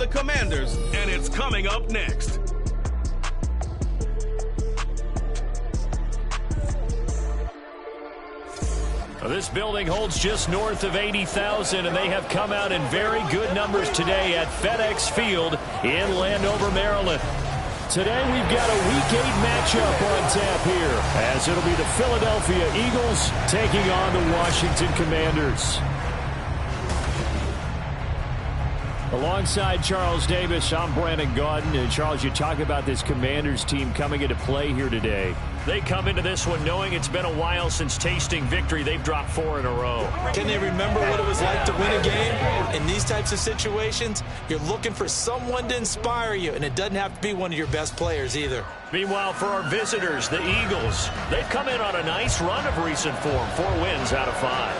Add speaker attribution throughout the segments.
Speaker 1: and the Commanders.
Speaker 2: And it's coming up next.
Speaker 3: This building holds just north of 80,000, and they have come out in very good numbers today at FedEx Field in Landover, Maryland. Today we've got a Week 8 matchup on tap here, as it'll be the Philadelphia Eagles taking on the Washington Commanders. Alongside Charles Davis, I'm Brandon Gaudin. And Charles, you talk about this Commanders team coming into play here today. They come into this one knowing it's been a while since tasting victory. They've dropped 4 in a row.
Speaker 4: Can they remember what it was like to win a game? In these types of situations, you're looking for someone to inspire you, and it doesn't have to be one of your best players either.
Speaker 3: Meanwhile, for our visitors, the Eagles, they've come in on a nice run of recent form. 4 wins out of 5.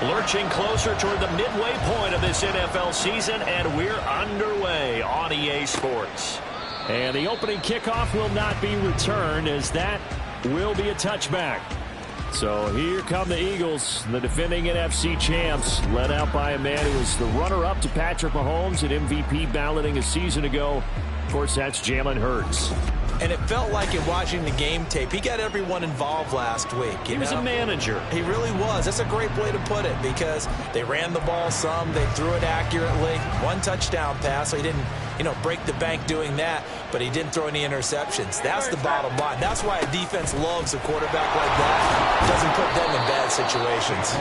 Speaker 3: Lurching closer toward the midway point of this NFL season, and we're underway on EA Sports. And the opening kickoff will not be returned, as that will be a touchback. So here come the Eagles, the defending NFC champs, led out by a man who was the runner-up to Patrick Mahomes at MVP balloting a season ago. Of course, that's Jalen Hurts.
Speaker 4: And it felt like in watching the game tape, he got everyone involved last week.
Speaker 3: He was a manager.
Speaker 4: He really was. That's a great way to put it, because they ran the ball some, they threw it accurately. 1 touchdown pass, so he didn't, break the bank doing that, but he didn't throw any interceptions. That's the bottom line. That's why a defense loves a quarterback like that. Doesn't put them in bad situations.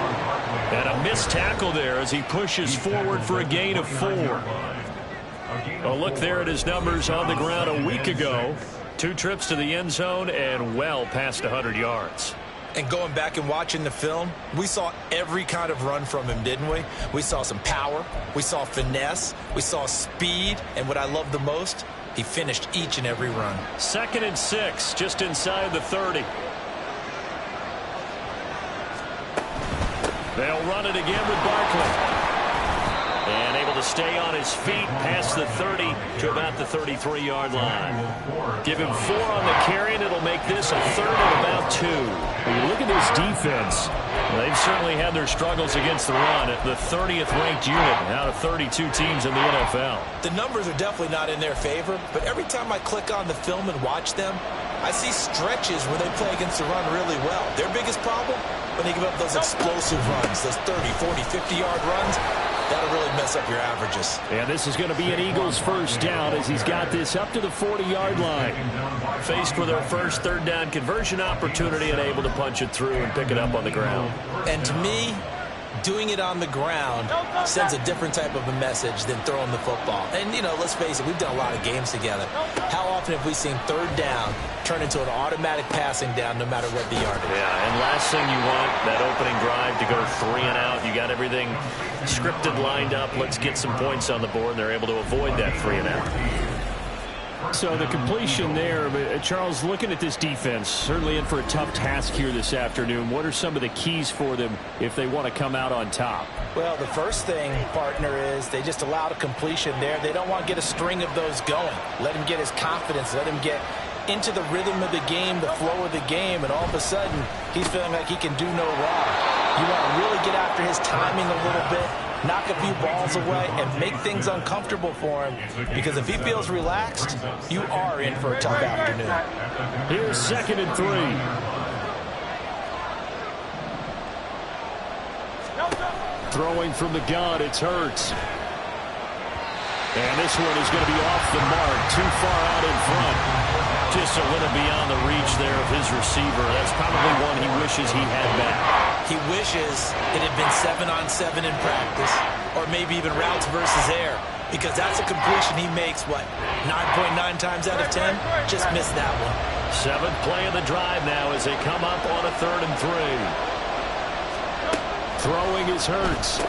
Speaker 3: And a missed tackle there as he pushes forward for a gain of 4. A look there at his numbers on the ground a week ago. 2 trips to the end zone and well past 100 yards.
Speaker 4: And going back and watching the film, we saw every kind of run from him, didn't we? We saw some power, we saw finesse, we saw speed, and what I love the most, he finished each and every run.
Speaker 3: 2nd and 6, just inside the 30. They'll run it again with Barkley. And able to stay on his feet past the 30 to about the 33-yard line. Give him 4 on the carry, and it'll make this a 3rd and about 2. When you look at this defense, they've certainly had their struggles against the run. At the 30th ranked unit out of 32 teams in the NFL.
Speaker 4: The numbers are definitely not in their favor, but every time I click on the film and watch them, I see stretches where they play against the run really well. Their biggest problem, when they give up those explosive runs, those 30, 40, 50-yard runs, that'll really mess up your averages.
Speaker 3: And this is going to be an Eagles first down as he's got this up to the 40-yard line. Faced with their first 3rd down conversion opportunity and able to punch it through and pick it up on the ground.
Speaker 4: And to me, doing it on the ground sends a different type of a message than throwing the football. And, let's face it, we've done a lot of games together. How often have we seen 3rd down turn into an automatic passing down no matter what the yardage?
Speaker 3: Yeah, and last thing you want, that opening drive to go 3 and out. You got everything scripted, lined up. Let's get some points on the board, and they're able to avoid that 3 and out. So the completion there, but Charles, looking at this defense, certainly in for a tough task here this afternoon. What are some of the keys for them if they want to come out on top?
Speaker 4: Well, the first thing, partner, is they just allowed a completion there. They don't want to get a string of those going. Let him get his confidence. Let him get into the rhythm of the game, the flow of the game, and all of a sudden, he's feeling like he can do no wrong. You want to really get after his timing a little bit, knock a few balls away, and make things uncomfortable for him, because if he feels relaxed, you are in for a tough afternoon.
Speaker 3: Here's 2nd and 3. Throwing from the gun, it's Hurts. And this one is going to be off the mark, too far out in front. Just a little beyond the reach there of his receiver. That's probably one he wishes he had back.
Speaker 4: He wishes it had been 7-on-7 in practice, or maybe even routes versus air, because that's a completion he makes, 9.9 times out of 10? Just missed that one.
Speaker 3: 7th play of the drive now as they come up on a 3rd and 3. Throwing is Hurts.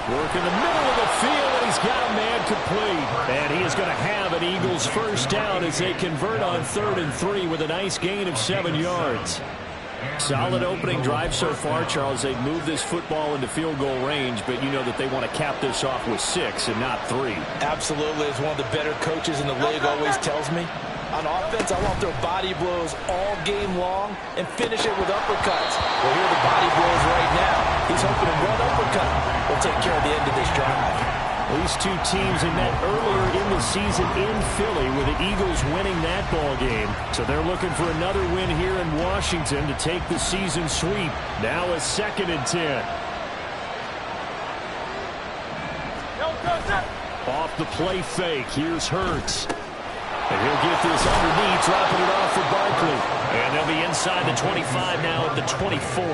Speaker 3: Work in the middle of the field, and he's got a man complete. And he is going to have an Eagles first down as they convert on 3rd and 3 with a nice gain of 7 yards. Solid opening drive so far, Charles. They've moved this football into field goal range, but you know that they want to cap this off with 6 and not 3.
Speaker 4: Absolutely. As one of the better coaches in the league always tells me, on offense, I want to throw body blows all game long and finish it with uppercuts. Well, here are the body blows right now. He's hoping to run uppercut will take care of the end of this drive.
Speaker 3: These two teams had met earlier in the season in Philly with the Eagles winning that ball game. So they're looking for another win here in Washington to take the season sweep. Now a 2nd and 10. Off the play fake. Here's Hurts. And he'll get this underneath, dropping it off for Barkley. And they'll be inside the 25 now at the 24.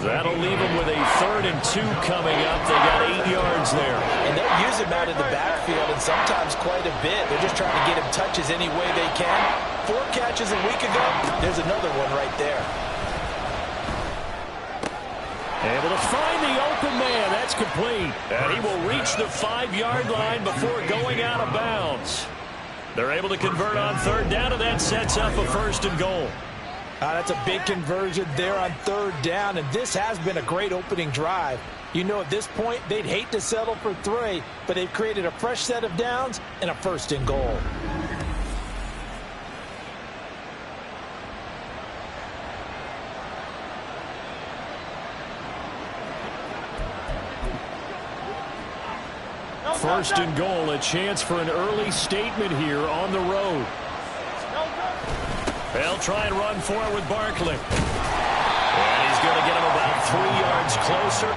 Speaker 3: That'll leave them with a 3rd and 2 coming up. They got 8 yards there.
Speaker 4: And they'll use him out of the backfield, and sometimes quite a bit. They're just trying to get him touches any way they can. 4 catches a week ago. There's another one right there.
Speaker 3: Able to find the open man. That's complete. And he will reach the 5-yard line before going out of bounds. They're able to convert on 3rd down, and that sets up a 1st and goal.
Speaker 4: That's a big conversion there on 3rd down, and this has been a great opening drive. You know, at this point, they'd hate to settle for 3, but they've created a fresh set of downs and a 1st and goal.
Speaker 3: First and goal, a chance for an early statement here on the road. They'll try and run for it with Barkley. And he's going to get him about 3 yards closer.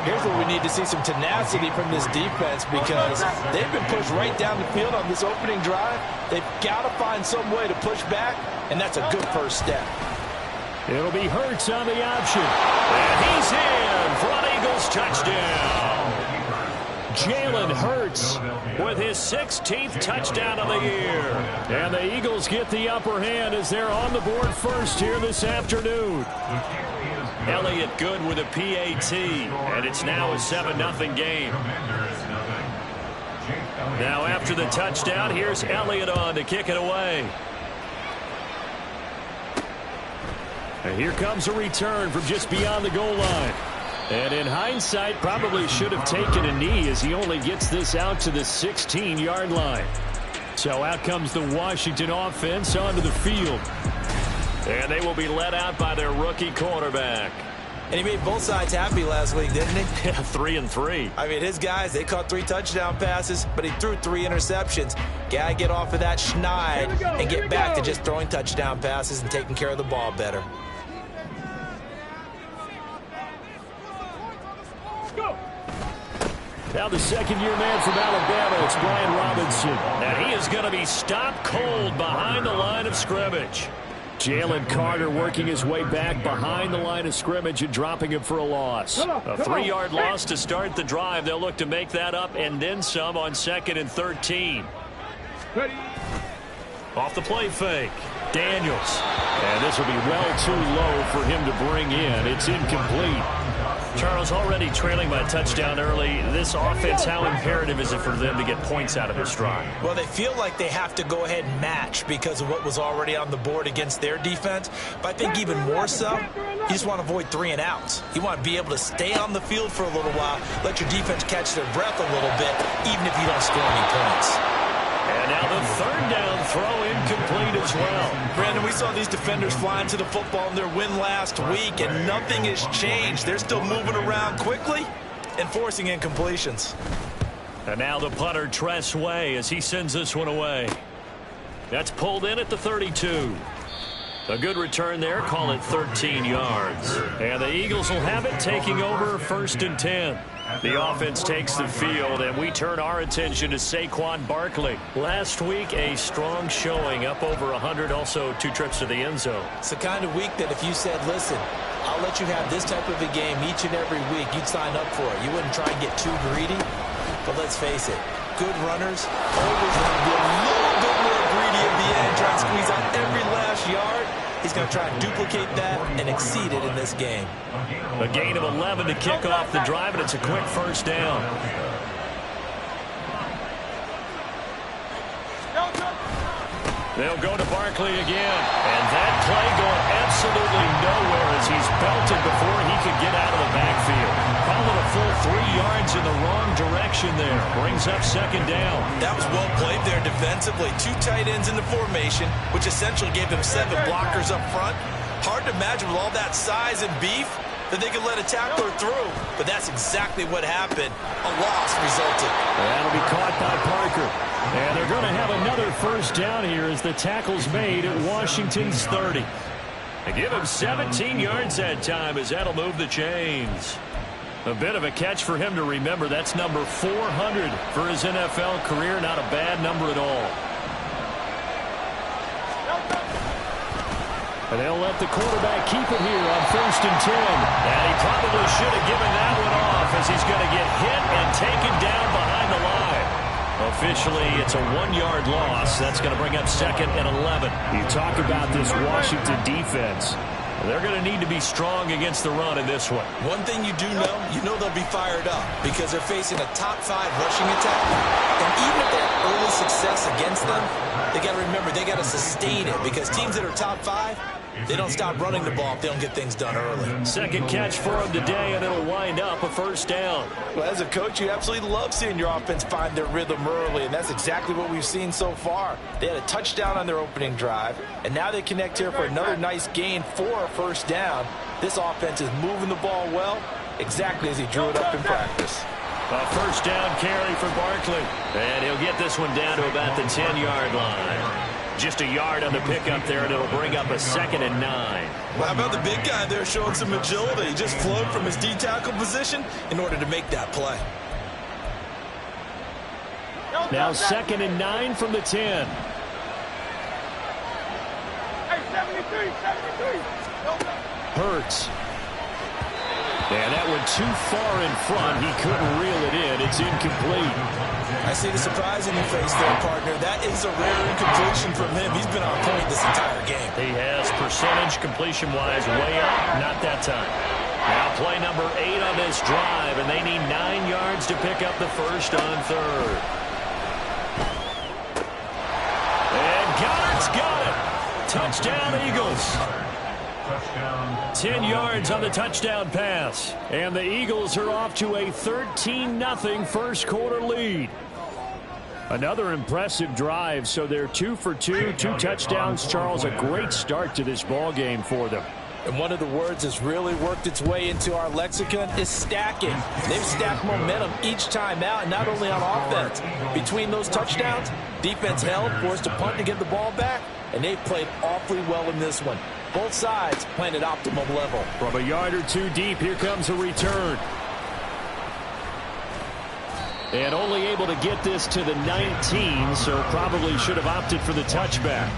Speaker 4: Here's where we need to see some tenacity from this defense, because they've been pushed right down the field on this opening drive. They've got to find some way to push back, and that's a good first step.
Speaker 3: It'll be Hurts on the option. And he's in for an Eagles touchdown. Jalen Hurts with his 16th touchdown of the year. And the Eagles get the upper hand as they're on the board first here this afternoon. Elliott good with a PAT, and it's now a 7-0 game. Now after the touchdown, here's Elliott on to kick it away. And here comes a return from just beyond the goal line. And in hindsight, probably should have taken a knee as he only gets this out to the 16-yard line. So out comes the Washington offense onto the field. And they will be let out by their rookie quarterback.
Speaker 4: And he made both sides happy last week, didn't he?
Speaker 3: Yeah, 3-3.
Speaker 4: I mean, his guys, they caught 3 touchdown passes, but he threw 3 interceptions. Gotta get off of that schneid and get back to just throwing touchdown passes and taking care of the ball better.
Speaker 3: Now the second-year man from Alabama, it's Brian Robinson. And he is going to be stopped cold behind the line of scrimmage. Jalen Carter working his way back behind the line of scrimmage and dropping him for a loss. A 3-yard loss to start the drive. They'll look to make that up and then some on 2nd and 13. Off the play fake. Daniels. And this will be well too low for him to bring in. It's incomplete. Charles, already trailing by a touchdown early. This offense, how imperative is it for them to get points out of this drive?
Speaker 4: Well, they feel like they have to go ahead and match because of what was already on the board against their defense. But I think even more so, you just want to avoid 3 and outs. You want to be able to stay on the field for a little while, let your defense catch their breath a little bit, even if you don't score any points.
Speaker 3: And now the 3rd down throw incomplete as well.
Speaker 4: Brandon, we saw these defenders flying to the football in their win last week, and nothing has changed. They're still moving around quickly and forcing incompletions.
Speaker 3: And now the punter, Tress Way, as he sends this one away. That's pulled in at the 32. A good return there. Call it 13 yards. And the Eagles will have it, taking over 1st and 10. The offense takes the field, and we turn our attention to Saquon Barkley. Last week, a strong showing, up over 100, also 2 trips to the end zone.
Speaker 4: It's the kind of week that if you said, listen, I'll let you have this type of a game each and every week, you'd sign up for it. You wouldn't try and get too greedy. But let's face it, good runners always want to be a little bit more greedy at the end, try and squeeze out every last yard. He's going to try and duplicate that and exceed it in this game.
Speaker 3: A gain of 11 to kick off the drive, and it's a quick 1st down. They'll go to Barkley again. And that play going absolutely nowhere as he's belted before he could get out of the backfield. Call it a full 3 yards in the wrong direction there. Brings up 2nd down.
Speaker 4: That was well played there defensively. 2 tight ends in the formation, which essentially gave them 7 blockers up front. Hard to imagine with all that size and beef that they could let a tackler through. But that's exactly what happened. A loss resulted.
Speaker 3: That'll be caught by Parker. And they're going to have another 1st down here as the tackle's made at Washington's 30. They give him 17 yards that time as that'll move the chains. A bit of a catch for him to remember. That's number 400 for his NFL career. Not a bad number at all. And they'll let the quarterback keep it here on 1st and 10. And he probably should have given that one off as he's going to get hit and taken down behind the line. Officially, it's a 1-yard loss. That's going to bring up 2nd and 11. You talk about this Washington defense. They're going to need to be strong against the run in this one.
Speaker 4: One thing you do know they'll be fired up because they're facing a top 5 rushing attack. And even if they have early success against them, they got to remember they got to sustain it because teams that are top 5, they don't stop running the ball if they don't get things done early.
Speaker 3: 2nd catch for him today, and it'll wind up a 1st down.
Speaker 4: Well, as a coach, you absolutely love seeing your offense find their rhythm early, and that's exactly what we've seen so far. They had a touchdown on their opening drive, and now they connect here for another nice gain for a 1st down. This offense is moving the ball well, exactly as he drew it up in practice.
Speaker 3: A 1st down carry for Barkley, and he'll get this one down to about the 10-yard line. Just a yard on the pickup there, and it'll bring up a 2nd and 9.
Speaker 4: Well, how about the big guy there showing some agility? He just flowed from his D-tackle position in order to make that play.
Speaker 3: Now 2nd and 9 from the 10. Hurts. And that went too far in front. He couldn't reel it in. It's incomplete.
Speaker 4: I see the surprise in your face there, partner. That is a rare incompletion from him. He's been on point this entire game.
Speaker 3: He has percentage completion-wise way up. Not that time. Now play number 8 on this drive, and they need 9 yards to pick up the 1st on 3rd. And Goddard's got it. Touchdown, Eagles. 10 yards on the touchdown pass. And the Eagles are off to a 13-0 1st quarter lead. Another impressive drive, so they're 2 for 2, 2 touchdowns. Charles, a great start to this ball game for them.
Speaker 4: And one of the words that's really worked its way into our lexicon is stacking. They've stacked momentum each time out, not only on offense. Between those touchdowns, defense held, forced a punt to get the ball back, and they've played awfully well in this one. Both sides playing at optimum level.
Speaker 3: From a yard or 2 deep, here comes a return. And only able to get this to the 19, so probably should have opted for the touchback.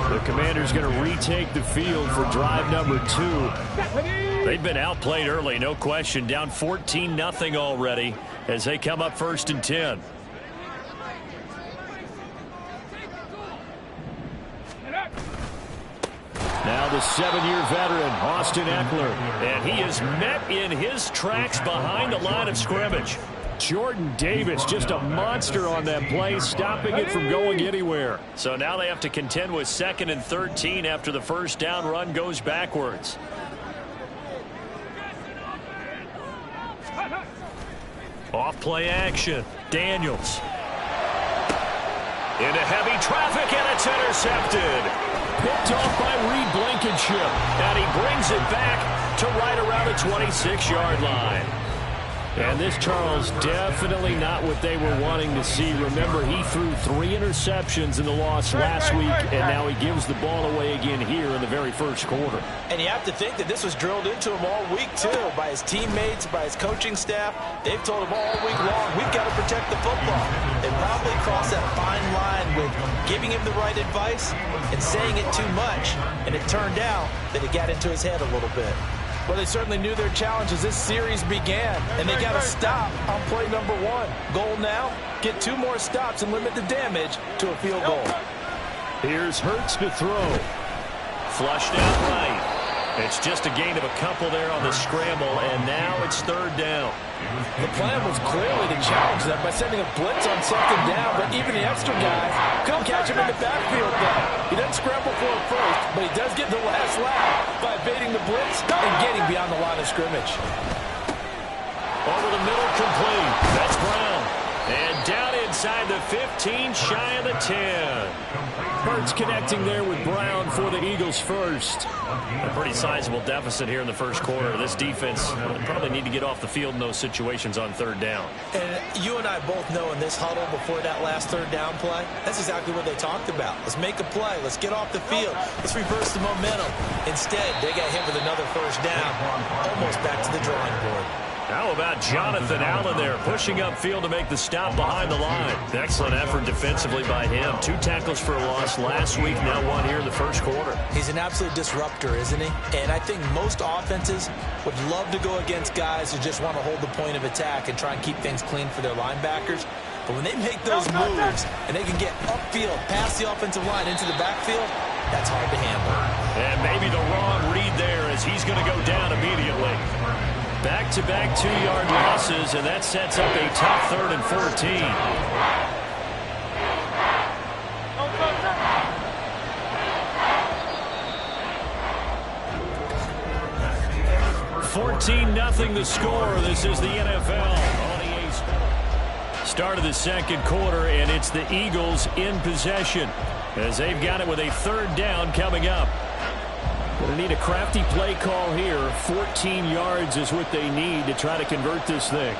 Speaker 3: The Commanders going to retake the field for drive number 2. They've been outplayed early, no question. Down 14-0 already as they come up 1st and 10. Now the 7-year veteran, Austin Eckler. And he is met in his tracks behind the line of scrimmage. Jordan Davis, just a monster on that play, stopping it from going anywhere. So now they have to contend with 2nd and 13 after the 1st down run goes backwards. Off play action. Daniels. Into heavy traffic, and it's intercepted. Picked off by Reed Blankenship. And he brings it back to right around the 26-yard line. And this, Charles, definitely not what they were wanting to see. Remember, he threw 3 interceptions in the loss last week, and now he gives the ball away again here in the very first quarter.
Speaker 4: And you have to think that this was drilled into him all week, too, by his teammates, by his coaching staff. They've told him all week long, we've got to protect the football. They probably crossed that fine line with giving him the right advice and saying it too much. And it turned out that it got into his head a little bit. Well, they certainly knew their challenge as this series began, and they got to stop on play number 1. Goal now, get 2 more stops and limit the damage to a field goal.
Speaker 3: Here's Hurts to throw. Flushed out right. It's just a gain of a couple there on the scramble, and now it's 3rd down.
Speaker 4: The plan was clearly to challenge them by sending a blitz on 2nd down, but even the extra guys couldn't catch him in the backfield there. He doesn't scramble for it first, but he does get the last lap by evading the blitz and getting beyond the line of scrimmage.
Speaker 3: Over the middle, complete. That's Brown. And down inside the 15, shy of the 10. Hurts connecting there with Brown for the Eagles first. A pretty sizable deficit here in the first quarter. This defense probably need to get off the field in those situations on 3rd down.
Speaker 4: And you and I both know in this huddle before that last 3rd down play, that's exactly what they talked about. Let's make a play. Let's get off the field. Let's reverse the momentum. Instead, they got hit with another 1st down, almost back to the drawing board.
Speaker 3: How about Jonathan Allen there, pushing upfield to make the stop behind the line. Excellent effort defensively by him. 2 tackles for a loss last week, now 1 here in the first quarter.
Speaker 4: He's an absolute disruptor, isn't he? And I think most offenses would love to go against guys who just want to hold the point of attack and try and keep things clean for their linebackers. But when they make those moves and they can get upfield, past the offensive line into the backfield, that's hard to handle.
Speaker 3: And maybe the wrong read there as he's going to go down immediately. Back-to-back 2-yard losses, and that sets up a tough 3rd and 14. 14-0 the score. This is the NFL on EA Sports. Start of the second quarter, and it's the Eagles in possession as they've got it with a 3rd down coming up. Going to need a crafty play call here. 14 yards is what they need to try to convert this thing.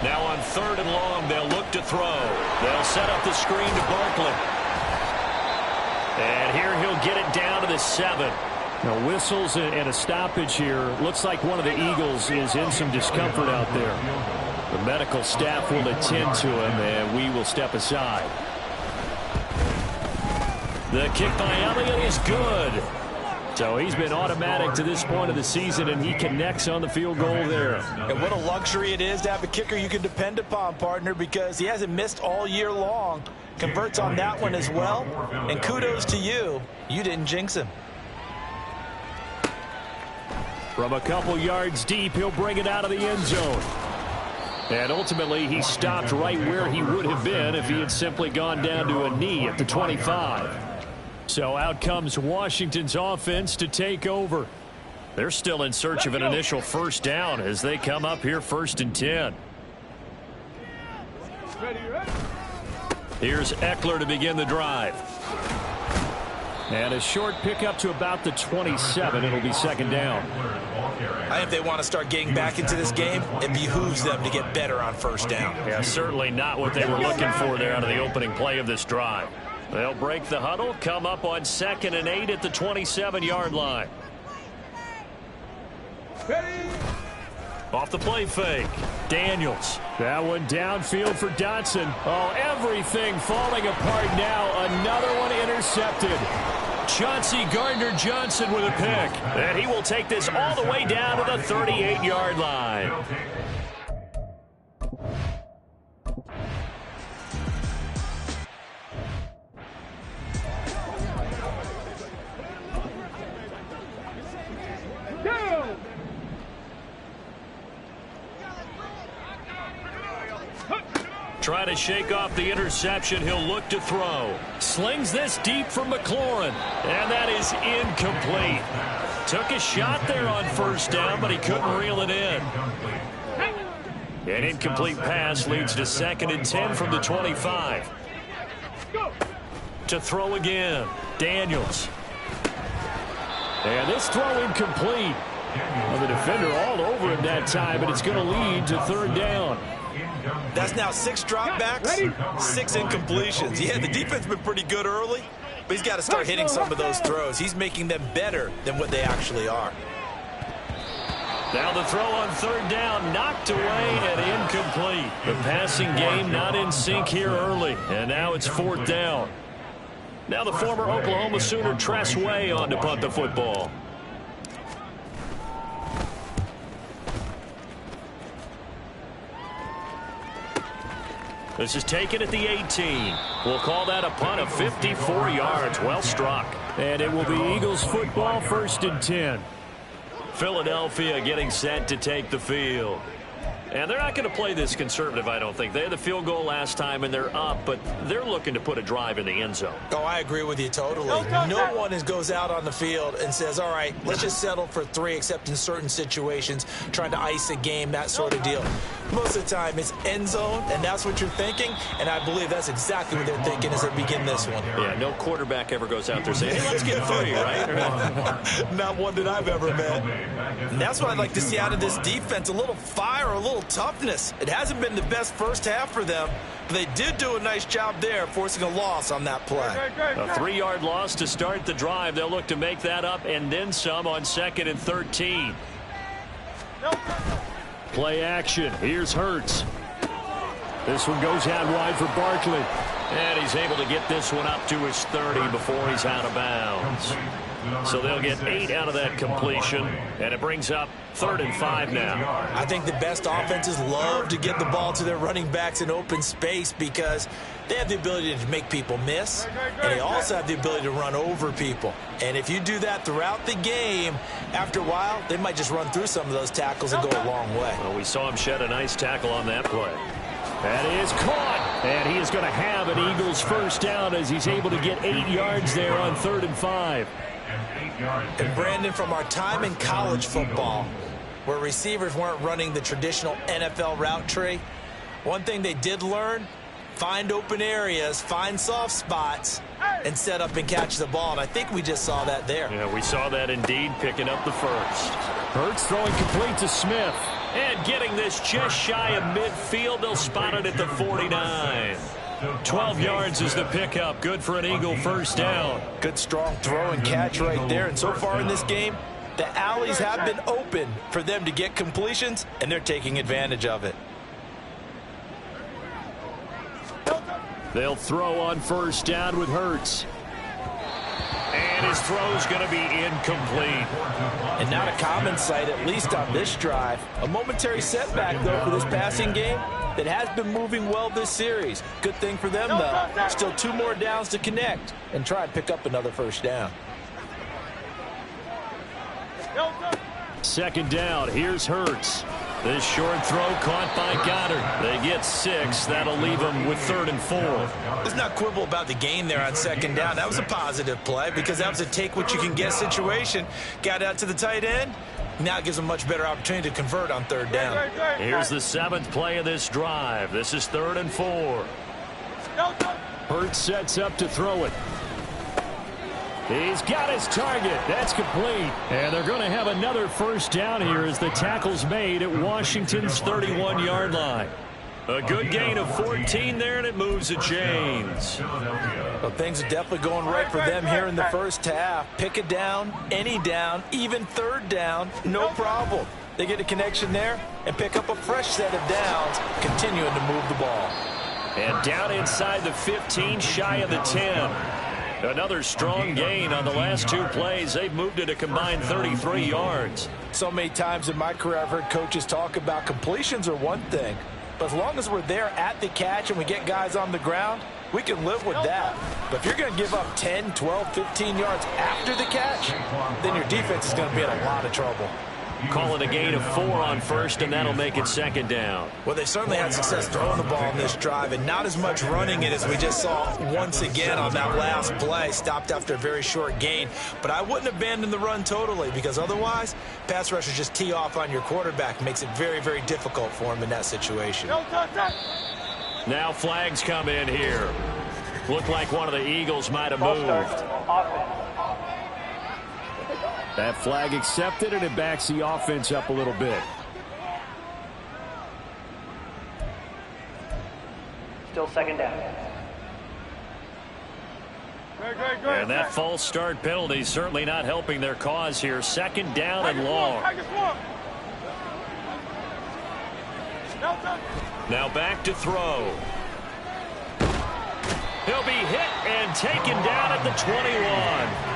Speaker 3: Now on 3rd and long, they'll look to throw. They'll set up the screen to Barkley. And here he'll get it down to the 7. Now whistles and a stoppage here. Looks like one of the Eagles is in some discomfort out there. The medical staff will attend to him, and we will step aside. The kick by Elliott is good. So he's been automatic to this point of the season, and he connects on the field goal there.
Speaker 4: And what a luxury it is to have a kicker you can depend upon, partner, because he hasn't missed all year long. Converts on that one as well. And kudos to you. You didn't jinx him.
Speaker 3: From a couple yards deep, he'll bring it out of the end zone. And ultimately, he stopped right where he would have been if he had simply gone down to a knee at the 25. So out comes Washington's offense to take over. They're still in search of an initial 1st down as they come up here 1st and 10. Here's Eckler to begin the drive. And a short pickup to about the 27. It'll be 2nd down.
Speaker 4: I think if they want to start getting back into this game, it behooves them to get better on 1st down.
Speaker 3: Yeah, certainly not what they were looking for there out of the opening play of this drive. They'll break the huddle, come up on 2nd and 8 at the 27-yard line. Off the play fake. Daniels. That one downfield for Dotson. Oh, everything falling apart now. Another one intercepted. Chauncey Gardner-Johnson with a pick. And he will take this all the way down to the 38-yard line. Try to shake off the interception. He'll look to throw. Slings this deep from McLaurin. And that is incomplete. Took a shot there on 1st down, but he couldn't reel it in. An incomplete pass leads to 2nd and 10 from the 25. To throw again. Daniels. And this throw incomplete. Well, the defender all over him that time, and it's going to lead to third down.
Speaker 4: That's now 6 dropbacks, 6 incompletions. Yeah, the defense has been pretty good early, but he's got to start hitting some of those throws. He's making them better than what they actually are.
Speaker 3: Now the throw on third down, knocked away and incomplete. The passing game not in sync here early, and now it's fourth down. Now the former Oklahoma Sooner Tress Way on to punt the football. This is taken at the 18. We'll call that a punt of 54 yards. Well struck. And it will be Eagles football, 1st and 10. Philadelphia getting set to take the field. And they're not going to play this conservative, I don't think. They had the field goal last time, and they're up, but they're looking to put a drive in the end zone.
Speaker 4: Oh, I agree with you totally. No one goes out on the field and says, all right, let's just settle for 3, except in certain situations, trying to ice a game, that sort of deal. Most of the time, it's end zone, and that's what you're thinking, and I believe that's exactly what they're thinking as they begin this one.
Speaker 3: Yeah, no quarterback ever goes out there saying, hey, let's get 3, right?
Speaker 4: Not one that I've ever met. And that's what I'd like to see out of this defense, a little fire, a little toughness. It hasn't been the best first half for them, but they did do a nice job there, forcing a loss on that play.
Speaker 3: A 3-yard loss to start the drive. They'll look to make that up and then some on 2nd and 13. Play action. Here's Hurts. This one goes out wide for Barkley. And he's able to get this one up to his 30 before he's out of bounds. So they'll get 8 out of that completion, and it brings up 3rd and 5 now.
Speaker 4: I think the best offenses love to get the ball to their running backs in open space because they have the ability to make people miss, and they also have the ability to run over people. And if you do that throughout the game, after a while, they might just run through some of those tackles and go a long way.
Speaker 3: Well, we saw him shed a nice tackle on that play. That is caught, and he is going to have an Eagles first down as he's able to get 8 yards there on 3rd and 5.
Speaker 4: And Brandon, from our time in college football, where receivers weren't running the traditional NFL route tree, one thing they did learn, find open areas, find soft spots, and set up and catch the ball. And I think we just saw that there.
Speaker 3: Yeah, we saw that indeed, picking up the first. Hurts throwing complete to Smith. And getting this just shy of midfield, they'll spot it at the 49. 12 yards is the pickup. Good for an Eagle first down.
Speaker 4: Good strong throw and catch right there. And so far in this game, the alleys have been open for them to get completions, and they're taking advantage of it.
Speaker 3: They'll throw on first down with Hurts. And his throw's going to be incomplete.
Speaker 4: And not a common sight, at least on this drive. A momentary setback, though, for this passing game that has been moving well this series. Good thing for them, though. Still 2 more downs to connect and try and pick up another first down.
Speaker 3: 2nd down. Here's Hurts. This short throw caught by Goddard. They get 6. That'll leave them with 3rd and 4.
Speaker 4: Let's not quibble about the gain there on 2nd down. That was a positive play because that was a take-what-you-can-get situation. Got out to the tight end. Now it gives them a much better opportunity to convert on 3rd down.
Speaker 3: Here's the 7th play of this drive. This is 3rd and 4. Hurts sets up to throw it. He's got his target. That's complete. And they're going to have another first down here as the tackle's made at Washington's 31-yard line. A good gain of 14 there, and it moves the chains.
Speaker 4: Well, things are definitely going right for them here in the first half. Pick a down, any down, even 3rd down, no problem. They get a connection there and pick up a fresh set of downs, continuing to move the ball.
Speaker 3: And down inside the 15, shy of the 10. Another strong gain on the last 2 plays. They've moved it a combined 33 yards.
Speaker 4: So many times in my career I've heard coaches talk about completions are one thing, but as long as we're there at the catch and we get guys on the ground, we can live with that. But if you're going to give up 10, 12, 15 yards after the catch, then your defense is going to be in a lot of trouble.
Speaker 3: Call it a gain of 4 on first, and that'll make it 2nd down.
Speaker 4: Well, they certainly had success throwing the ball in this drive, and not as much running it as we just saw once again on that last play. Stopped after a very short gain. But I wouldn't abandon the run totally, because otherwise, pass rushers just tee off on your quarterback. Makes it very, very difficult for him in that situation.
Speaker 3: Now flags come in here. Looked like one of the Eagles might have moved. That flag accepted, and it backs the offense up a little bit.
Speaker 1: Still second down.
Speaker 3: And that false start penalty certainly not helping their cause here. Second down and long. Now back to throw. He'll be hit and taken down at the 21.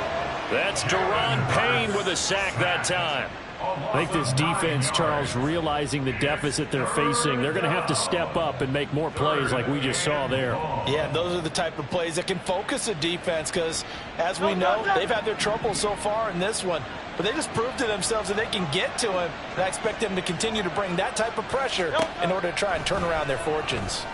Speaker 3: That's Daron Payne with a sack that time. I think this defense, Charles, realizing the deficit they're facing, they're going to have to step up and make more plays like we just saw there.
Speaker 4: Yeah, those are the type of plays that can focus a defense because, as we know, they've had their trouble so far in this one. But they just proved to themselves that they can get to him. And I expect them to continue to bring that type of pressure in order to try and turn around their fortunes.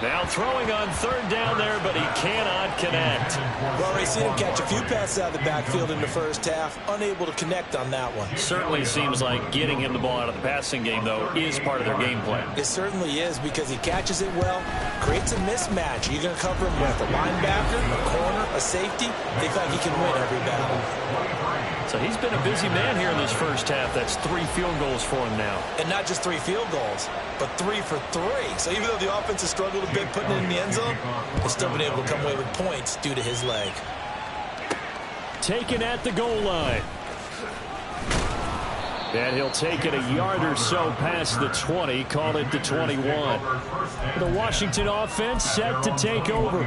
Speaker 3: Now throwing on third down there, but he cannot connect.
Speaker 4: Well, Ray, seen him catch a few passes out of the backfield in the first half, unable to connect on that one.
Speaker 3: Certainly seems like getting him the ball out of the passing game, though, is part of their game plan.
Speaker 4: It certainly is because he catches it well, creates a mismatch. You're going to cover him with a linebacker, a corner, a safety. They think he can win every battle.
Speaker 3: So he's been a busy man here in this first half. That's 3 field goals for him now.
Speaker 4: And not just 3 field goals, but 3 for 3. So even though the offense has struggled a bit putting it in the end zone, they've still been able to come away with points due to his leg.
Speaker 3: Taken at the goal line. And he'll take it a yard or so past the 20, call it the 21. The Washington offense set to take over.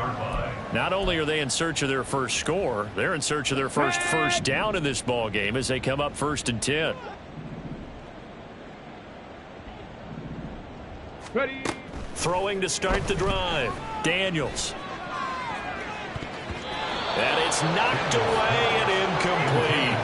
Speaker 3: Not only are they in search of their first score, they're in search of their first down in this ball game as they come up 1st and 10.
Speaker 2: Ready.
Speaker 3: Throwing to start the drive. Daniels. And it's knocked away and incomplete.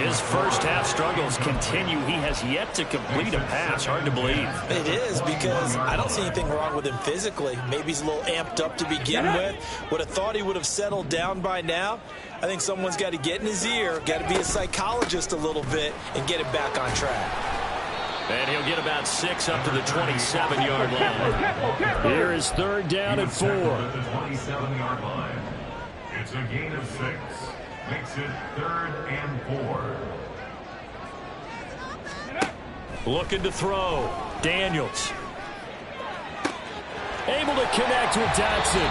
Speaker 3: His first half struggles continue. He has yet to complete a pass. Hard to believe.
Speaker 4: It is because I don't see anything wrong with him physically. Maybe he's a little amped up to begin with. Would have thought he would have settled down by now. I think someone's got to get in his ear, got to be a psychologist a little bit, and get it back on track.
Speaker 3: And he'll get about 6 up to the 27-yard line. Here is 3rd down and 4.
Speaker 5: It's a gain of 6. Makes it 3rd and 4.
Speaker 3: Looking to throw. Daniels. Able to connect with Dotson.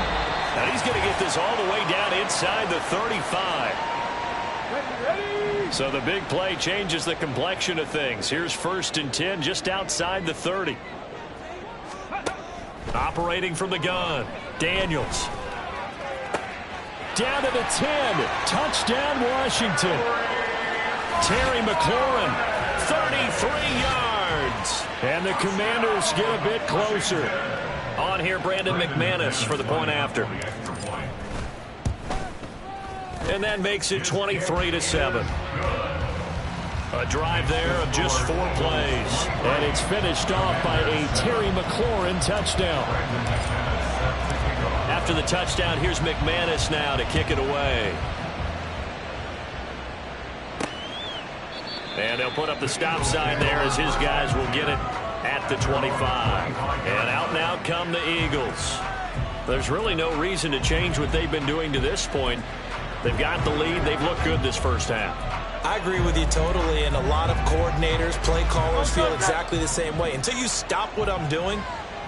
Speaker 3: And he's going to get this all the way down inside the 35. So the big play changes the complexion of things. Here's 1st and 10 just outside the 30. Operating from the gun. Daniels. Down to the 10. Touchdown, Washington. Terry McLaurin, 33 yards. And the Commanders get a bit closer. On here, Brandon McManus for the point after. And that makes it 23-7. A drive there of just 4 plays. And it's finished off by a Terry McLaurin touchdown. After the touchdown, here's McManus now to kick it away. And they'll put up the stop sign there as his guys will get it at the 25. And out come the Eagles. There's really no reason to change what they've been doing to this point. They've got the lead. They've looked good this first half.
Speaker 4: I agree with you totally, and a lot of coordinators, play callers feel exactly the same way. Until you stop what I'm doing,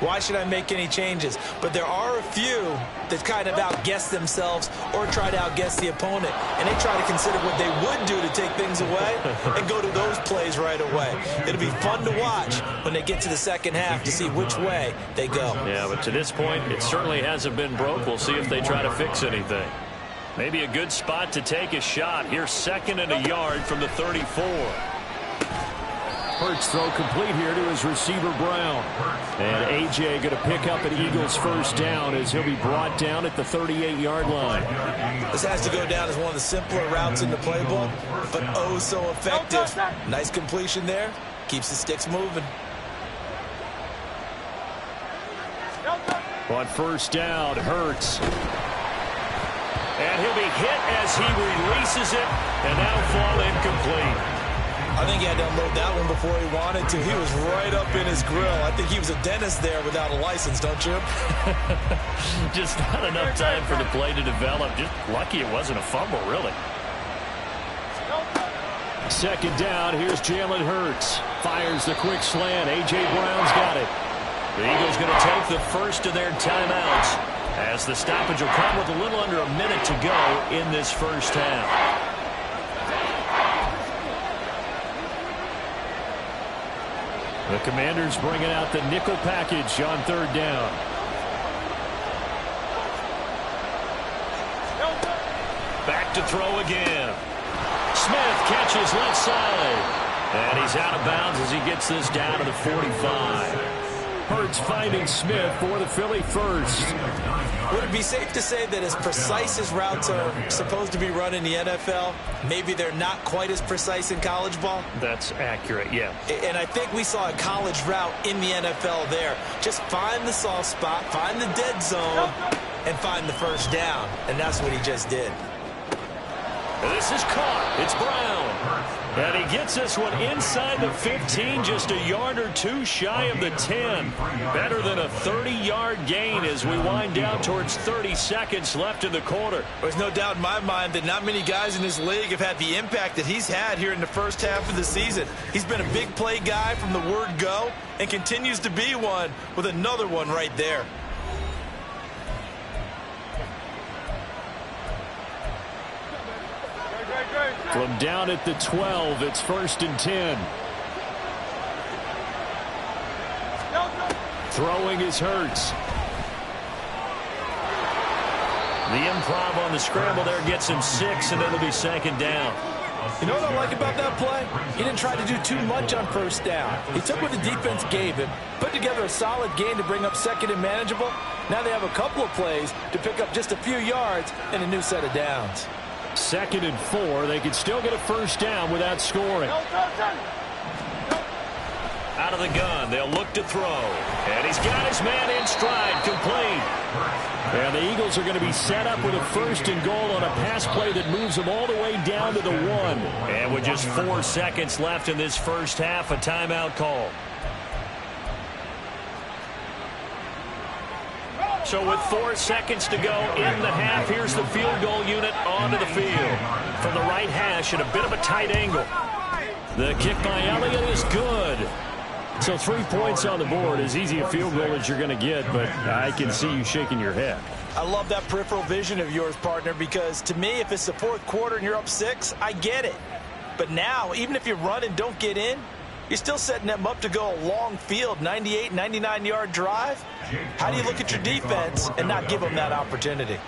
Speaker 4: why should I make any changes? But there are a few that kind of outguess themselves or try to outguess the opponent, and they try to consider what they would do to take things away and go to those plays right away. It'll be fun to watch when they get to the second half to see which way they go.
Speaker 3: Yeah, but to this point, it certainly hasn't been broke. We'll see if they try to fix anything. Maybe a good spot to take a shot. Here's 2nd and a yard from the 34. Hurts throw complete here to his receiver Brown. And A.J. going to pick up an Eagles first down as he'll be brought down at the 38-yard line.
Speaker 4: This has to go down as one of the simpler routes in the playbook, but oh so effective. Nice completion there. Keeps the sticks moving.
Speaker 3: On first down, Hurts. And he'll be hit as he releases it and now fall incomplete.
Speaker 4: I think he had to unload that one before he wanted to. He was right up in his grill. I think he was a dentist there without a license, don't you?
Speaker 3: Just not enough time for the play to develop. Just lucky it wasn't a fumble, really. Second down, here's Jalen Hurts. Fires the quick slant. A.J. Brown's got it. The Eagles going to take the first of their timeouts as the stoppage will come with a little under a minute to go in this first half. The Commanders bringing out the nickel package on third down. Back to throw again. Smith catches left side. And he's out of bounds as he gets this down to the 45. Hurts finding Smith for the Philly first.
Speaker 4: Would it be safe to say that as precise as routes are supposed to be run in the NFL, maybe they're not quite as precise in college ball?
Speaker 3: That's accurate, yeah.
Speaker 4: And I think we saw a college route in the NFL there. Just find the soft spot, find the dead zone, and find the first down. And that's what he just did.
Speaker 3: This is caught. It's Brown. And he gets this one inside the 15, just a yard or two shy of the 10. Better than a 30-yard gain as we wind down towards 30 seconds left in the quarter.
Speaker 4: There's no doubt in my mind that not many guys in this league have had the impact that he's had here in the first half of the season. He's been a big play guy from the word go and continues to be one with another one right there.
Speaker 3: From down at the 12, it's 1st and 10. Throwing is Hurts. The improv on the scramble there gets him 6, and it'll be 2nd down.
Speaker 4: You know what I like about that play? He didn't try to do too much on first down. He took what the defense gave him, put together a solid gain to bring up 2nd and manageable. Now they have a couple of plays to pick up just a few yards and a new set of downs.
Speaker 3: 2nd and 4. They can still get a first down without scoring. Out of the gun. They'll look to throw. And he's got his man in stride. Complete. And the Eagles are going to be set up with a 1st and goal on a pass play that moves them all the way down to the 1. And with just 4 seconds left in this first half, a timeout call. So with 4 seconds to go in the half, here's the field goal unit onto the field. From the right hash at a bit of a tight angle. The kick by Elliott is good. So 3 points on the board, as easy a field goal as you're going to get, but I can see you shaking your head.
Speaker 4: I love that peripheral vision of yours, partner, because to me, if it's the 4th quarter and you're up 6, I get it. But now, even if you run and don't get in, you're still setting them up to go a long field, 98, 99-yard drive. How do you look at your defense and not give them that opportunity?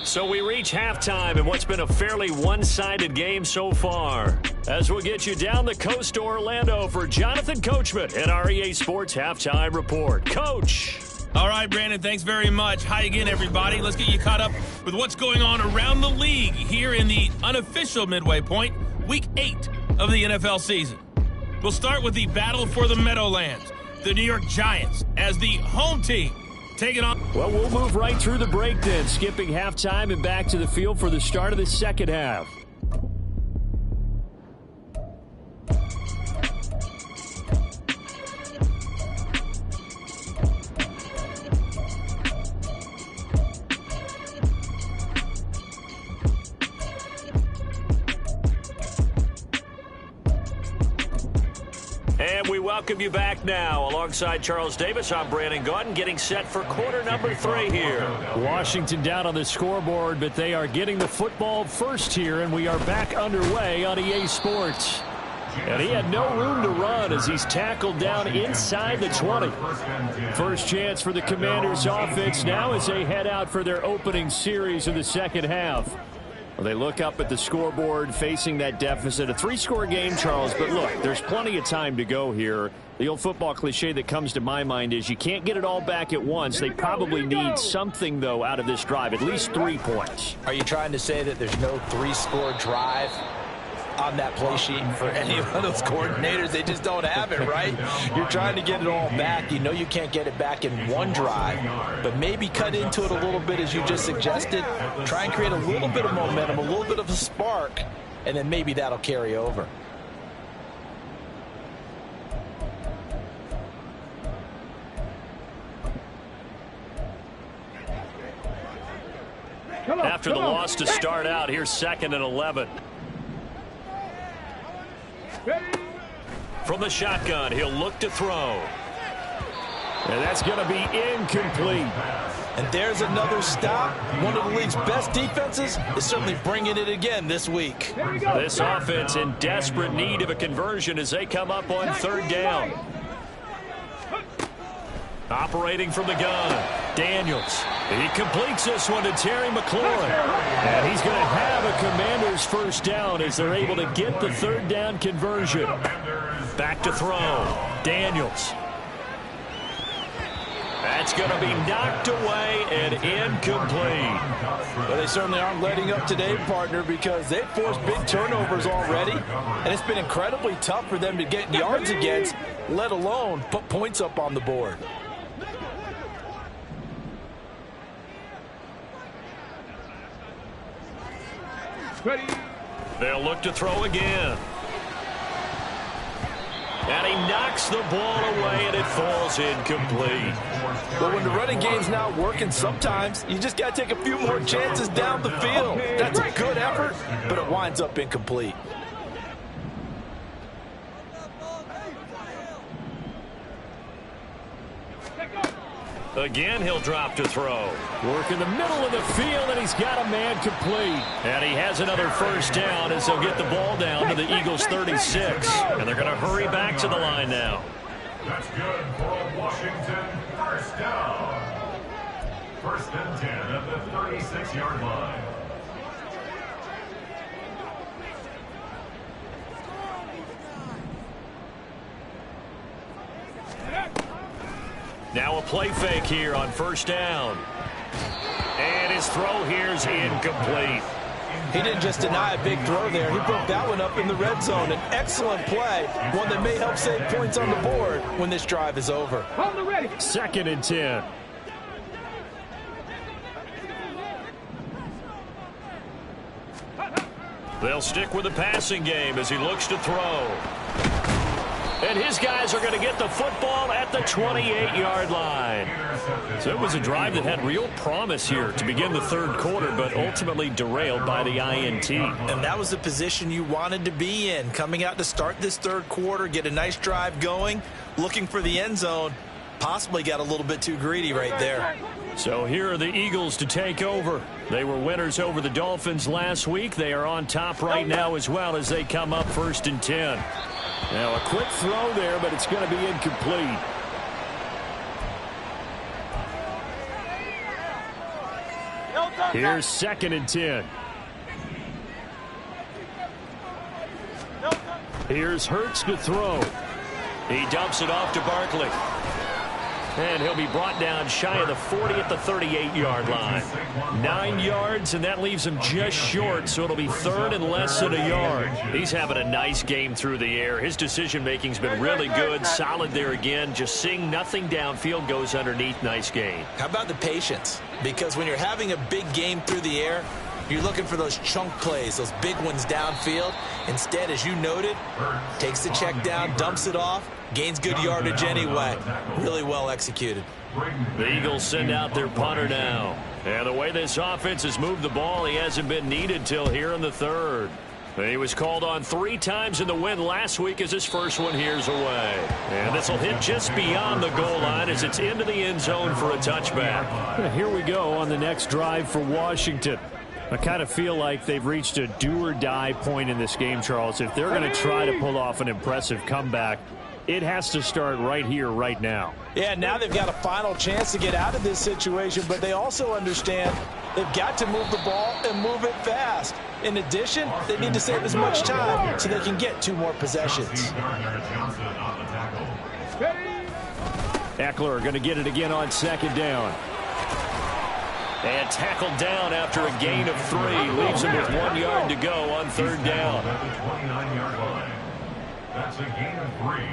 Speaker 3: So we reach halftime in what's been a fairly one-sided game so far. As we'll get you down the coast to Orlando for Jonathan Coachman at our EA Sports Halftime Report. Coach.
Speaker 6: All right, Brandon, thanks very much. Hi again, everybody. Let's get you caught up with what's going on around the league here in the unofficial midway point, Week 8 of the NFL season. We'll start with the battle for the Meadowlands. The New York Giants as the home team taking on.
Speaker 3: Well, we'll move right through the break then, skipping halftime and back to the field for the start of the second half. And we welcome you back now. Alongside Charles Davis, I'm Brandon Gaudin, getting set for quarter number 3 here. Washington down on the scoreboard, but they are getting the football first here, and we are back underway on EA Sports. And he had no room to run as he's tackled down inside the 20. First chance for the Commanders' offense now as they head out for their opening series of the second half. Well, they look up at the scoreboard facing that deficit. A 3-score game, Charles, but look, there's plenty of time to go here. The old football cliche that comes to my mind is you can't get it all back at once. They probably need something, though, out of this drive, at least 3 points.
Speaker 4: Are you trying to say that there's no 3-score drive on that play sheet for any of those coordinators? They just don't have it, right? You're trying to get it all back. You know you can't get it back in one drive, but maybe cut into it a little bit as you just suggested. Try and create a little bit of momentum, a little bit of a spark, and then maybe that'll carry over.
Speaker 3: after the loss to start out. Here's 2nd and 11. From the shotgun, he'll look to throw. And that's going to be incomplete.
Speaker 4: And there's another stop. One of the league's best defenses is certainly bringing it again this week.
Speaker 3: This offense in desperate need of a conversion as they come up on 3rd down. Operating from the gun, Daniels. He completes this one to Terry McLaurin. And he's going to have a Commanders 1st down as they're able to get the 3rd down conversion. Back to throw, Daniels. That's going to be knocked away and incomplete.
Speaker 4: Well, they certainly aren't letting up today, partner, because they've forced big turnovers already. And it's been incredibly tough for them to get yards against, let alone put points up on the board.
Speaker 3: They'll look to throw again. And he knocks the ball away, and it falls incomplete.
Speaker 4: But when the running game's not working, sometimes you just got to take a few more chances down the field. That's a good effort, but it winds up incomplete.
Speaker 3: Again, he'll drop to throw. Work in the middle of the field, and he's got a man complete. And he has another 1st down as they'll get the ball down to the Eagles' 36. And they're going to hurry back to the line now.
Speaker 5: That's good for Washington. 1st down. 1st and 10 at the 36-yard line.
Speaker 3: Now a play fake here on 1st down. And his throw here's incomplete.
Speaker 4: He didn't just deny a big throw there. He broke that one up in the red zone. An excellent play, one that may help save points on the board when this drive is over.
Speaker 3: 2nd and 10. They'll stick with the passing game as he looks to throw. And his guys are going to get the football at the 28-yard line. So it was a drive that had real promise here to begin the 3rd quarter, but ultimately derailed by the INT.
Speaker 4: And that was the position you wanted to be in, coming out to start this 3rd quarter, get a nice drive going, looking for the end zone. Possibly got a little bit too greedy right there.
Speaker 3: So here are the Eagles to take over. They were winners over the Dolphins last week. They are on top right now as well as they come up 1st and 10. Now a quick throw there, but it's going to be incomplete. Here's 2nd and 10. Here's Hurts to throw. He dumps it off to Barkley. And he'll be brought down shy of the 40 at the 38-yard line. 9 yards, and that leaves him just short, so it'll be 3rd and less than a yard. He's having a nice game through the air. His decision-making's been really good, solid there again. Just seeing nothing downfield goes underneath. Nice game.
Speaker 4: How about the patience? Because when you're having a big game through the air, you're looking for those chunk plays, those big ones downfield. Instead, as you noted, takes the check down, dumps it off, gains good yardage anyway. Really well executed.
Speaker 3: The Eagles send out their punter now. And the way this offense has moved the ball, he hasn't been needed till here in the 3rd. He was called on 3 times in the win last week as his first one here's away. And this will hit just beyond the goal line as it's into the end zone for a touchback. Here we go on the next drive for Washington. I kind of feel like they've reached a do-or-die point in this game, Charles. If they're going to try to pull off an impressive comeback, it has to start right here, right now.
Speaker 4: Yeah, now they've got a final chance to get out of this situation, but they also understand they've got to move the ball and move it fast. In addition, they need to save as much time so they can get 2 more possessions.
Speaker 3: Eckler going to get it again on 2nd down. And tackled down after a gain of 3. Leaves him with 1 yard to go on 3rd down.
Speaker 5: That's a gain of 3.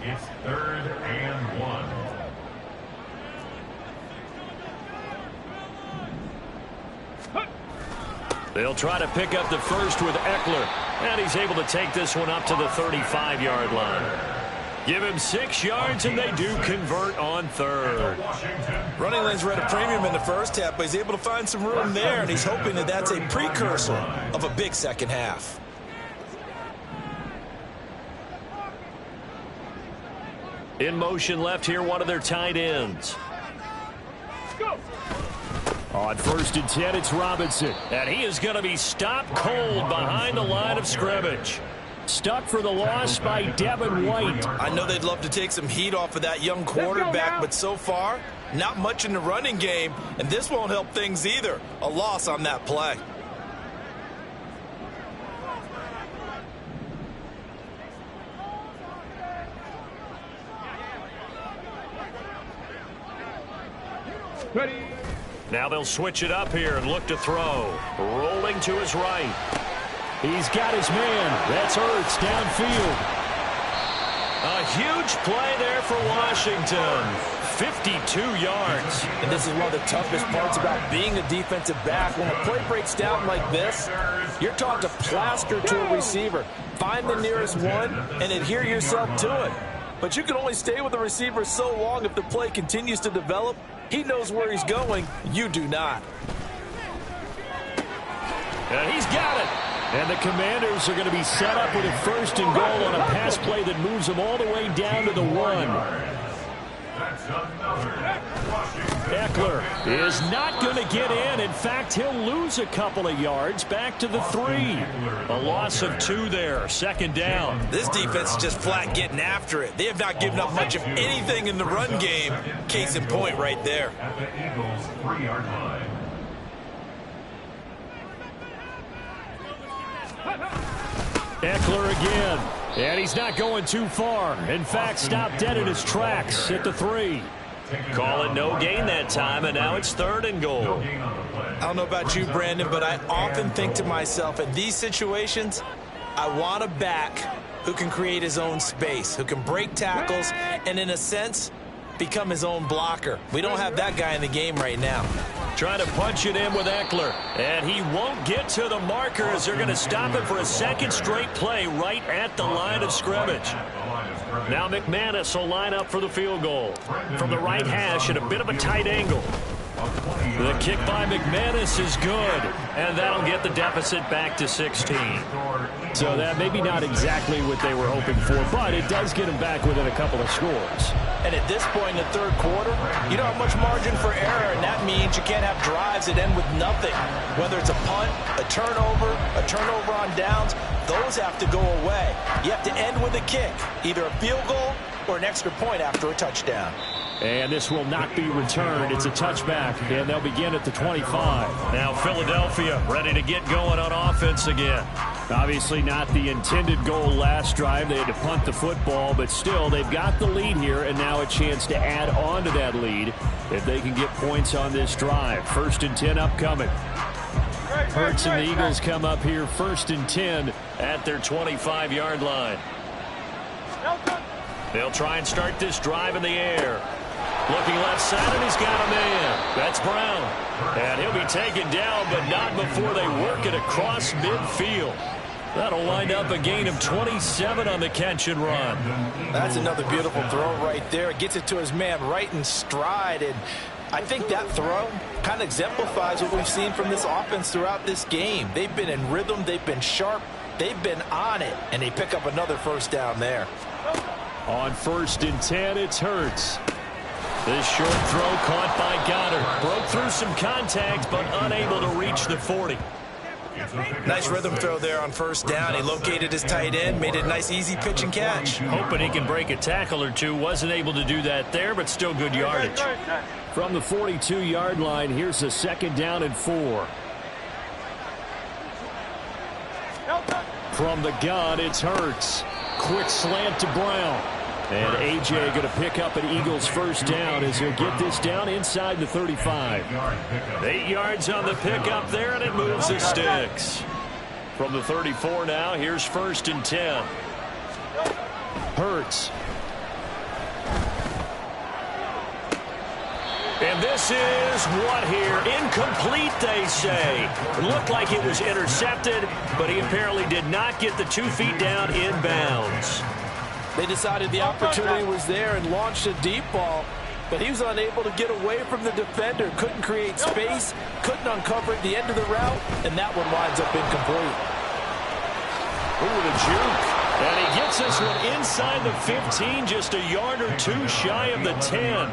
Speaker 5: It's 3rd and 1.
Speaker 3: They'll try to pick up the first with Eckler. And he's able to take this one up to the 35-yard line. Give him 6 yards, and they do convert on third.
Speaker 4: Running lanes were at a premium in the first half, but he's able to find some room there, and he's hoping that that's a precursor of a big second half.
Speaker 3: In motion left here, one of their tight ends. On 1st and 10, it's Robinson. And he is going to be stopped cold behind the line of scrimmage. Stuck for the loss by Devin White.
Speaker 4: I know they'd love to take some heat off of that young quarterback, but so far, not much in the running game, and this won't help things either. A loss on that play.
Speaker 3: Now they'll switch it up here and look to throw. Rolling to his right. He's got his man. That's Ertz downfield. A huge play there for Washington. 52 yards.
Speaker 4: And this is one of the toughest parts about being a defensive back. When a play breaks down like this, you're taught to plaster to a receiver. Find the nearest one and adhere yourself to it. But you can only stay with the receiver so long if the play continues to develop. He knows where he's going. You do not.
Speaker 3: And he's got it. And the Commanders are going to be set up with a 1st and goal on a pass play that moves them all the way down to the 1. Eckler is not going to get in. In fact, he'll lose a couple of yards back to the 3. A loss of 2 there. 2nd down.
Speaker 4: This defense is just flat getting after it. They have not given up much of anything in the run game. Case in point right there.
Speaker 5: At the Eagles' 3-yard line.
Speaker 3: Eckler again. And he's not going too far. In fact, stopped dead in his tracks at the 3. Call it no gain that time, and now it's 3rd and goal.
Speaker 4: I don't know about you, Brandon, but I often think to myself, in these situations, I want a back who can create his own space, who can break tackles, and in a sense, become his own blocker. We don't have that guy in the game right now.
Speaker 3: Trying to punch it in with Eckler. And he won't get to the marker as they're going to stop it for a 2nd straight play right at the line of scrimmage. Now McManus will line up for the field goal. From the right hash at a bit of a tight angle. The kick by McManus is good. And that'll get the deficit back to 16. So that maybe not exactly what they were hoping for, but it does get them back within a couple of scores.
Speaker 4: And at this point in the 3rd quarter, you don't have much margin for error, and that means you can't have drives that end with nothing. Whether it's a punt, a turnover on downs, those have to go away. You have to end with a kick, either a field goal or an extra point after a touchdown.
Speaker 3: And this will not be returned. It's a touchback, and they'll begin at the 25. Now Philadelphia ready to get going on offense again. Obviously not the intended goal last drive. They had to punt the football, but still they've got the lead here, and now a chance to add on to that lead if they can get points on this drive. 1st and 10 upcoming. Hurts and the Eagles come up here 1st and 10 at their 25-yard line. They'll try and start this drive in the air. Looking left side, and he's got a man. That's Brown. And he'll be taken down, but not before they work it across midfield. That'll wind up a gain of 27 on the catch and run.
Speaker 4: That's another beautiful throw right there. It gets it to his man right in stride. And I think that throw kind of exemplifies what we've seen from this offense throughout this game. They've been in rhythm. They've been sharp. They've been on it. And they pick up another 1st down there.
Speaker 3: On 1st and 10, it's Hurts. This short throw caught by Goddard. Broke through some contact, but unable to reach the 40.
Speaker 4: Nice rhythm throw there on 1st down. He located his tight end, made it a nice, easy pitch and catch.
Speaker 3: Hoping he can break a tackle or two. Wasn't able to do that there, but still good yardage. From the 42-yard line, here's a 2nd down and 4. From the gun, it's Hurts. Quick slant to Brown. And A.J. going to pick up an Eagles 1st down as he'll get this down inside the 35. 8 yards on the pickup there, and it moves the sticks. From the 34 now, here's 1st and 10. Hurts. And this is what here? Incomplete, they say. It looked like it was intercepted, but he apparently did not get the 2 feet down inbounds.
Speaker 4: They decided the opportunity was there and launched a deep ball, but he was unable to get away from the defender. Couldn't create space, couldn't uncover at the end of the route, and that one winds up incomplete.
Speaker 3: Ooh, the juke. And he gets this one inside the 15, just a yard or two shy of the 10.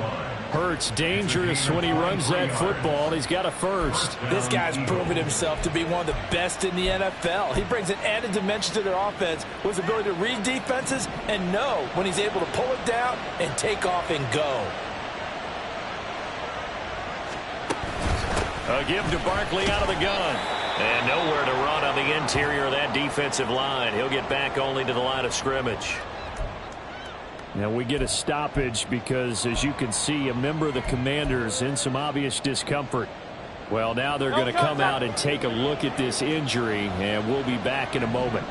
Speaker 3: Hurts dangerous when he runs that football. He's got a first.
Speaker 4: This guy's proven himself to be one of the best in the NFL. He brings an added dimension to their offense with his ability to read defenses and know when he's able to pull it down and take off and go.
Speaker 3: A give to Barkley out of the gun. And nowhere to run on the interior of that defensive line. He'll get back only to the line of scrimmage. Now we get a stoppage because, as you can see, a member of the Commanders in some obvious discomfort. Well, now they're going to come out and take a look at this injury, and we'll be back in a moment.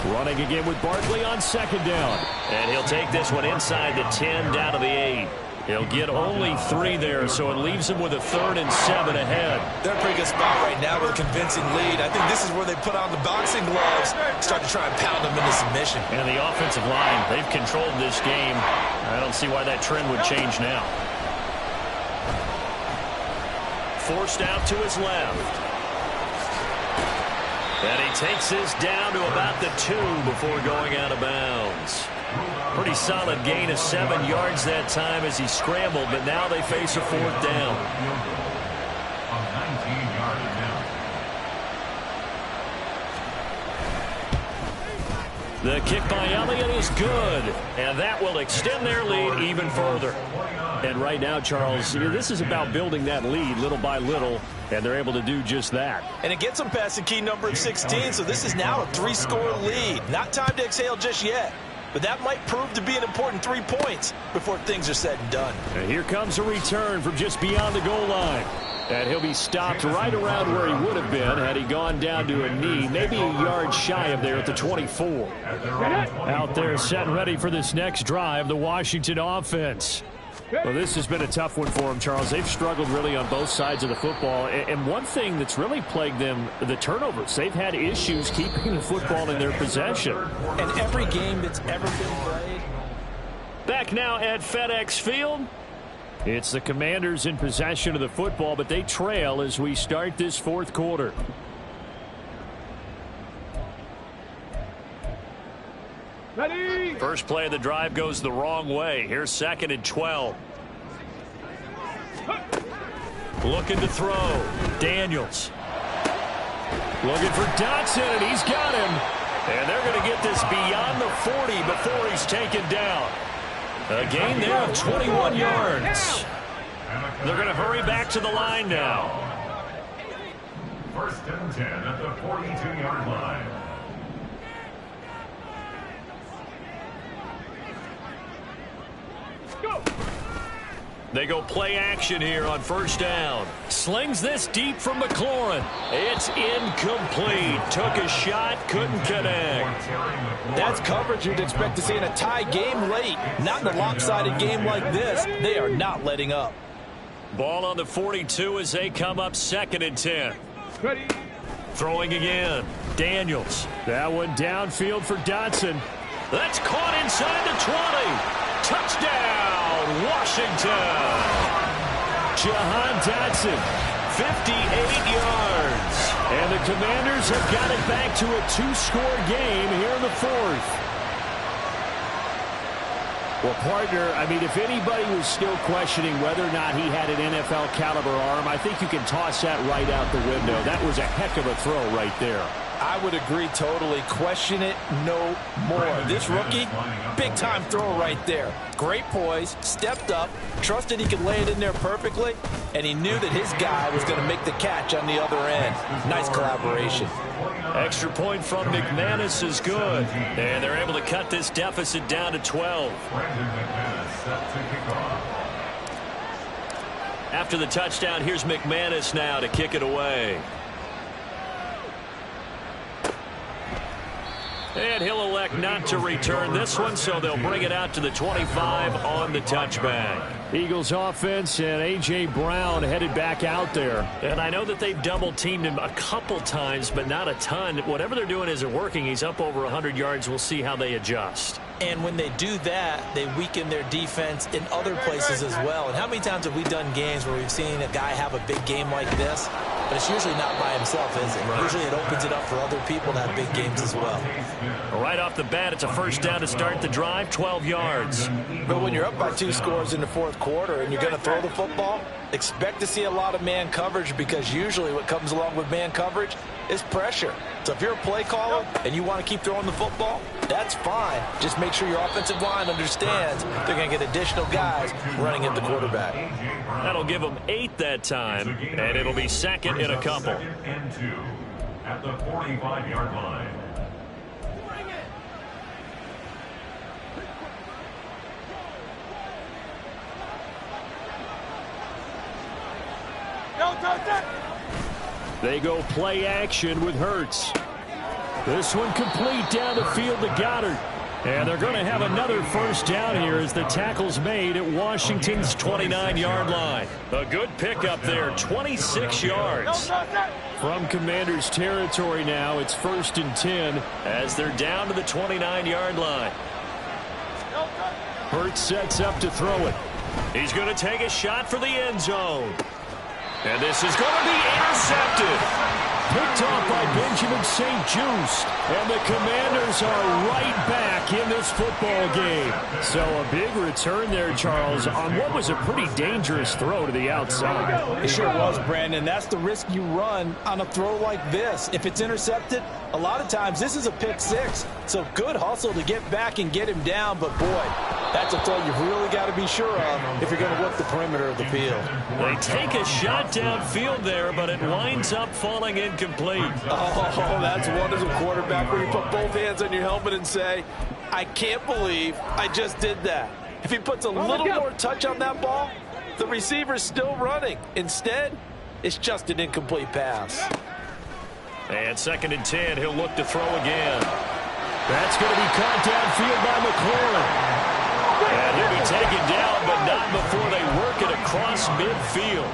Speaker 3: Running again with Barkley on second down. And he'll take this one inside the 10 down to the 8. He'll get only 3 there, so it leaves him with a 3rd and 7 ahead.
Speaker 4: They're in a pretty good spot right now with a convincing lead. I think this is where they put on the boxing gloves, start to try and pound them into submission.
Speaker 3: And the offensive line, they've controlled this game. I don't see why that trend would change now. Forced out to his left. And he takes this down to about the 2 before going out of bounds. Pretty solid gain of 7 yards that time as he scrambled, but now they face a 4th down.
Speaker 5: A 19-yard attempt.
Speaker 3: The kick by Elliott is good, and that will extend their lead even further. And right now, Charles, this is about building that lead little by little, and they're able to do just that.
Speaker 4: And it gets them past the key number of 16, so this is now a 3-score lead. Not time to exhale just yet. But that might prove to be an important 3 points before things are said and done.
Speaker 3: And here comes a return from just beyond the goal line. And he'll be stopped right around where he would have been had he gone down to a knee, maybe a yard shy of there at the 24. Out there set and ready for this next drive, the Washington offense. Well, this has been a tough one for them, Charles. They've struggled really on both sides of the football. And one thing that's really plagued them, the turnovers. They've had issues keeping the football in their possession.
Speaker 4: And every game that's ever been played.
Speaker 3: Back now at FedEx Field. It's the Commanders in possession of the football, but they trail as we start this 4th quarter. First play of the drive goes the wrong way. Here's 2nd and 12. Looking to throw. Daniels. Looking for Dotson, and he's got him. And they're going to get this beyond the 40 before he's taken down. A gain there of 21 yards. They're going to hurry back to the line now.
Speaker 5: 1st and 10 at the 42-yard line.
Speaker 3: They go play action here on 1st down. Slings this deep from McLaurin. It's incomplete. Took a shot, couldn't connect.
Speaker 4: That's coverage you'd expect to see in a tie game late. Not in a lopsided game like this. They are not letting up.
Speaker 3: Ball on the 42 as they come up 2nd and 10. Throwing again. Daniels. That one downfield for Dotson. That's caught inside the 20. Touchdown, Washington. Jahan Dotson, 58 yards. And the Commanders have got it back to a 2-score game here in the 4th. Well, partner, I mean, if anybody was still questioning whether or not he had an NFL caliber arm, I think you can toss that right out the window. That was a heck of a throw right there.
Speaker 4: I would agree totally. Question it no more. This rookie, big-time throw right there. Great poise, stepped up, trusted he could lay it in there perfectly, and he knew that his guy was going to make the catch on the other end. Nice collaboration.
Speaker 3: Extra point from McManus is good. And they're able to cut this deficit down to 12. After the touchdown, here's McManus now to kick it away. And he'll elect not to return this one, so they'll bring it out to the 25 on the touchback. Eagles offense, and A.J. Brown headed back out there.
Speaker 7: And I know that they've double-teamed him a couple times, but not a ton. Whatever they're doing isn't working. He's up over 100 yards. We'll see how they adjust.
Speaker 4: And when they do that, they weaken their defense in other places as well. And how many times have we done games where we've seen a guy have a big game like this? But it's usually not by himself, is it? Right. Usually it opens it up for other people to have big games as well.
Speaker 3: Right off the bat, it's a first down to start the drive, 12 yards.
Speaker 4: But when you're up by 2 scores in the fourth quarter and you're going to throw the football, expect to see a lot of man coverage, because usually what comes along with man coverage is pressure. So if you're a play caller and you want to keep throwing the football, that's fine. Just make sure your offensive line understands they're going to get additional guys running at the quarterback.
Speaker 3: That'll give them 8 that time, and it'll be second and a couple.
Speaker 5: And 2 at the 45-yard line.
Speaker 3: They go play action with Hurts. This one complete down the field to Goddard. And they're going to have another first down here as the tackle's made at Washington's 29-yard line. A good pickup there, 26 yards. From Commanders territory now, it's 1st and 10 as they're down to the 29-yard line. Hurts sets up to throw it. He's going to take a shot for the end zone. And this is going to be intercepted. Picked off by Benjamin St-Juste. And the Commanders are right back in this football game. So a big return there, Charles, on what was a pretty dangerous throw to the outside.
Speaker 4: It sure was, Brandon. That's the risk you run on a throw like this. If it's intercepted, a lot of times this is a pick 6. So good hustle to get back and get him down. But, boy, that's a throw you've really got to be sure of if you're going to work the perimeter of the field.
Speaker 3: They take a shot downfield there, but it winds up falling incomplete.
Speaker 4: Oh, that's wonderful quarterback where you put both hands on your helmet and say, I can't believe I just did that. If he puts a little more touch on that ball, the receiver's still running. Instead, it's just an incomplete pass.
Speaker 3: And 2nd and 10, he'll look to throw again. That's going to be caught downfield by McLaurin. And he'll be taken down, but not before they work it across midfield.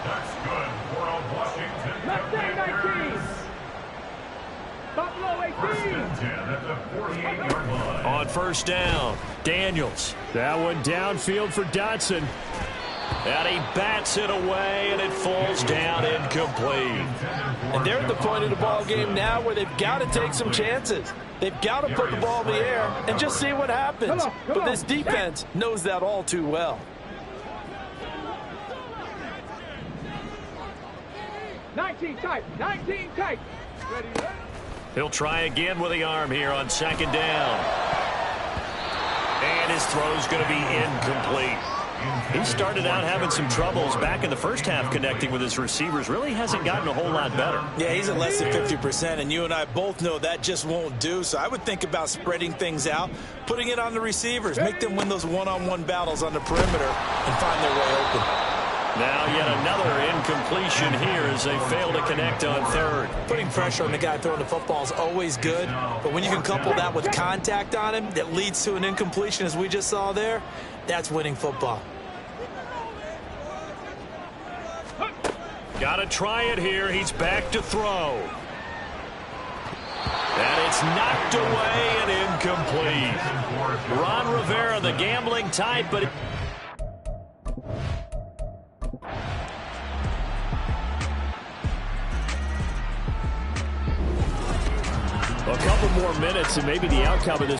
Speaker 5: That's good for a Washington Commanders.
Speaker 8: Buffalo 18.
Speaker 5: 1st and 10 at the 48-yard line.
Speaker 3: On first down, Daniels. That one downfield for Dotson. And he bats it away, and it falls down incomplete.
Speaker 4: And they're at the point of the ball game now where they've got to take some chances. They've got to put the ball in the air and just see what happens. But this defense knows that all too well.
Speaker 8: 19 tight. 19 tight. Ready?
Speaker 3: He'll try again with the arm here on 2nd down. And his throw's going to be incomplete. He started out having some troubles back in the first half connecting with his receivers. Really hasn't gotten a whole lot better.
Speaker 4: Yeah, he's at less than 50%, and you and I both know that just won't do. So I would think about spreading things out, putting it on the receivers, make them win those one-on-one battles on the perimeter and find their way open.
Speaker 3: Now yet another incompletion here as they fail to connect on 3rd.
Speaker 4: Putting pressure on the guy throwing the football is always good, but when you can couple that with contact on him that leads to an incompletion as we just saw there, that's winning football.
Speaker 3: Got to try it here. He's back to throw. And it's knocked away and incomplete. Ron Rivera, the gambling type, but... A couple more minutes and maybe the outcome of this